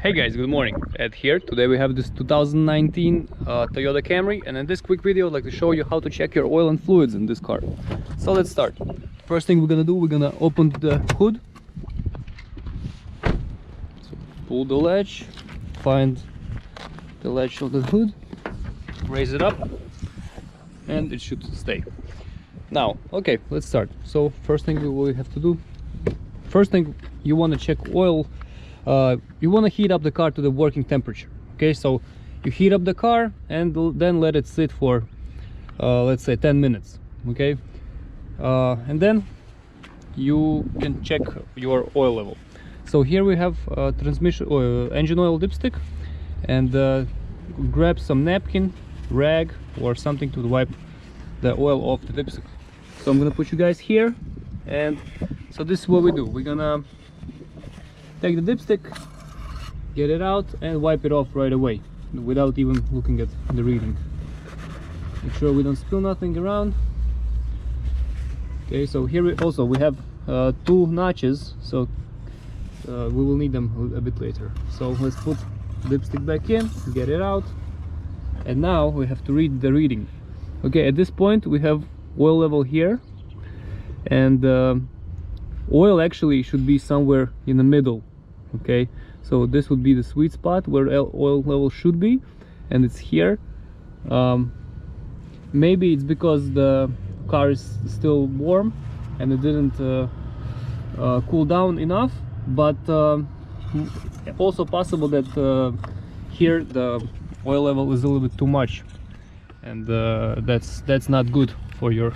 Hey guys, good morning. Ed here. Today we have this 2019 Toyota Camry, and in this quick video I'd like to show you how to check your oil and fluids in this car. So let's start. First thing we're gonna do, we're gonna open the hood. So pull the latch, find the latch of the hood, raise it up, and it should stay. Now, okay, let's start. So first thing we have to do, you want to check oil. You want to heat up the car to the working temperature. Okay, so you heat up the car and then let it sit for let's say 10 minutes. Okay, and then you can check your oil level. So here we have transmission oil, engine oil dipstick, and grab some napkin, rag, or something to wipe the oil off the dipstick. So I'm gonna put you guys here, and so this is what we do. We're gonna take the dipstick, get it out, and wipe it off right away without even looking at the reading. Make sure we don't spill nothing around. Okay, so here we have two notches, so we will need them a bit later. So let's put the dipstick back in, get it out, and now we have to read the reading. Okay, at this point we have oil level here, and oil actually should be somewhere in the middle. Okay, so this would be the sweet spot where oil level should be, and it's here. Maybe it's because the car is still warm and it didn't cool down enough, but also possible that here the oil level is a little bit too much, and that's not good for your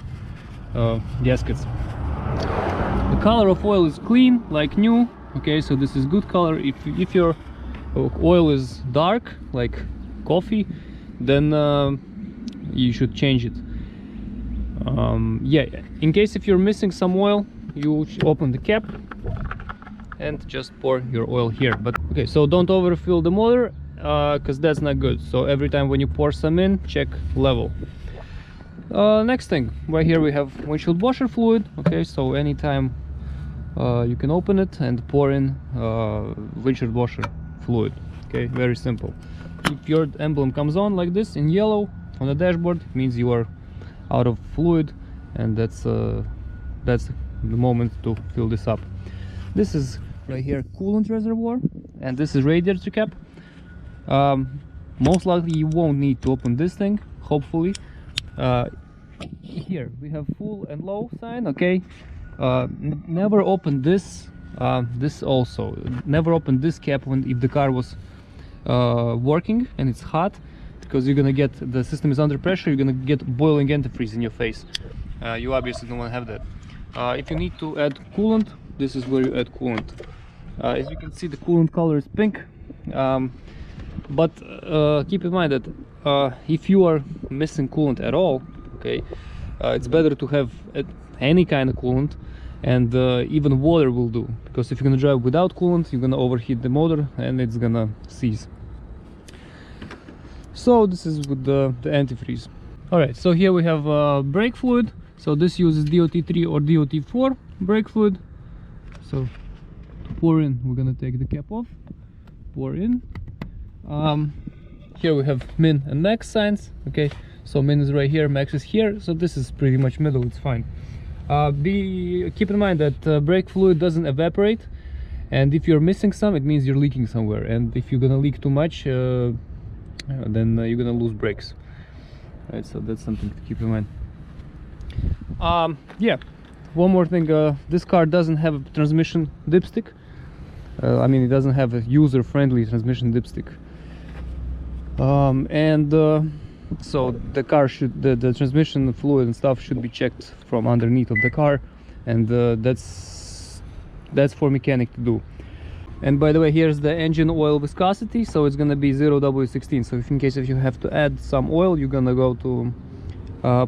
gaskets. The color of oil is clean, like new. Okay, so this is good color. If your oil is dark, like coffee, then you should change it. Yeah, in case if you're missing some oil, you open the cap and just pour your oil here. But okay, so don't overfill the motor, because that's not good. So every time when you pour some in, check level. Next thing, right here we have windshield washer fluid. Okay, so anytime you can open it and pour in windshield washer fluid. Okay, very simple. If your emblem comes on like this in yellow on the dashboard, it means you are out of fluid, and that's the moment to fill this up. This is right here coolant reservoir, and this is radiator cap. Most likely you won't need to open this thing, hopefully. Here we have full and low sign. Okay, never open this. This also never open this cap if the car was working and it's hot, because you're gonna get, the system is under pressure, you're gonna get boiling antifreeze in your face. You obviously don't want to have that. If you need to add coolant, this is where you add coolant. As you can see, the coolant color is pink, but keep in mind that if you are missing coolant at all, okay, it's better to have any kind of coolant, and even water will do, because if you're gonna drive without coolant, you're gonna overheat the motor and it's gonna seize. So this is with the antifreeze. All right, so here we have brake fluid. So this uses DOT3 or DOT4 brake fluid. So to pour in, we're gonna take the cap off, pour in. Here we have min and max signs. Okay, so min is right here, max is here, so this is pretty much middle, it's fine. Keep in mind that brake fluid doesn't evaporate, and if you're missing some, it means you're leaking somewhere, and if you're gonna leak too much, then you're gonna lose brakes. Right, so that's something to keep in mind. Yeah, one more thing, this car doesn't have a transmission dipstick. I mean, it doesn't have a user-friendly transmission dipstick. So the car should, the transmission fluid and stuff should be checked from underneath of the car, and that's for mechanic to do. And by the way, here's the engine oil viscosity, so it's gonna be 0W16. So if in case if you have to add some oil, you're gonna go to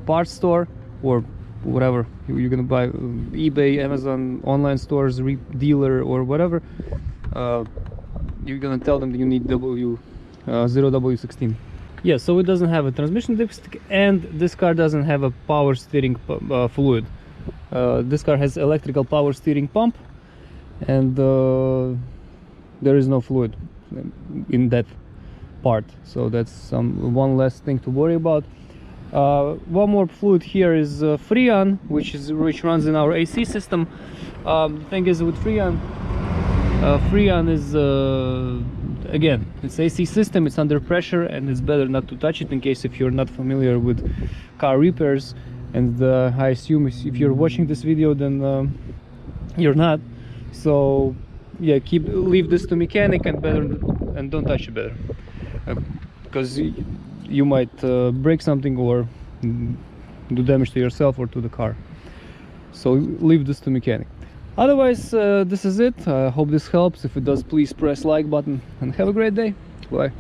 parts store or whatever you're gonna buy, eBay, Amazon, online stores, dealer or whatever. You're gonna tell them that you need 0W16. Yeah, so it doesn't have a transmission dipstick, and this car doesn't have a power steering fluid. This car has electrical power steering pump, and there is no fluid. in that part, so that's one less thing to worry about. One more fluid here is Freon, which runs in our AC system. The thing is with Freon, Freon is again, it's AC system, it's under pressure, and it's better not to touch it in case if you're not familiar with car repairs. And I assume if you're watching this video, then you're not. So yeah, leave this to mechanic, and don't touch it better, because you might break something or do damage to yourself or to the car. So leave this to mechanic. Otherwise, this is it. I hope this helps. If it does, please press like button and have a great day. Bye.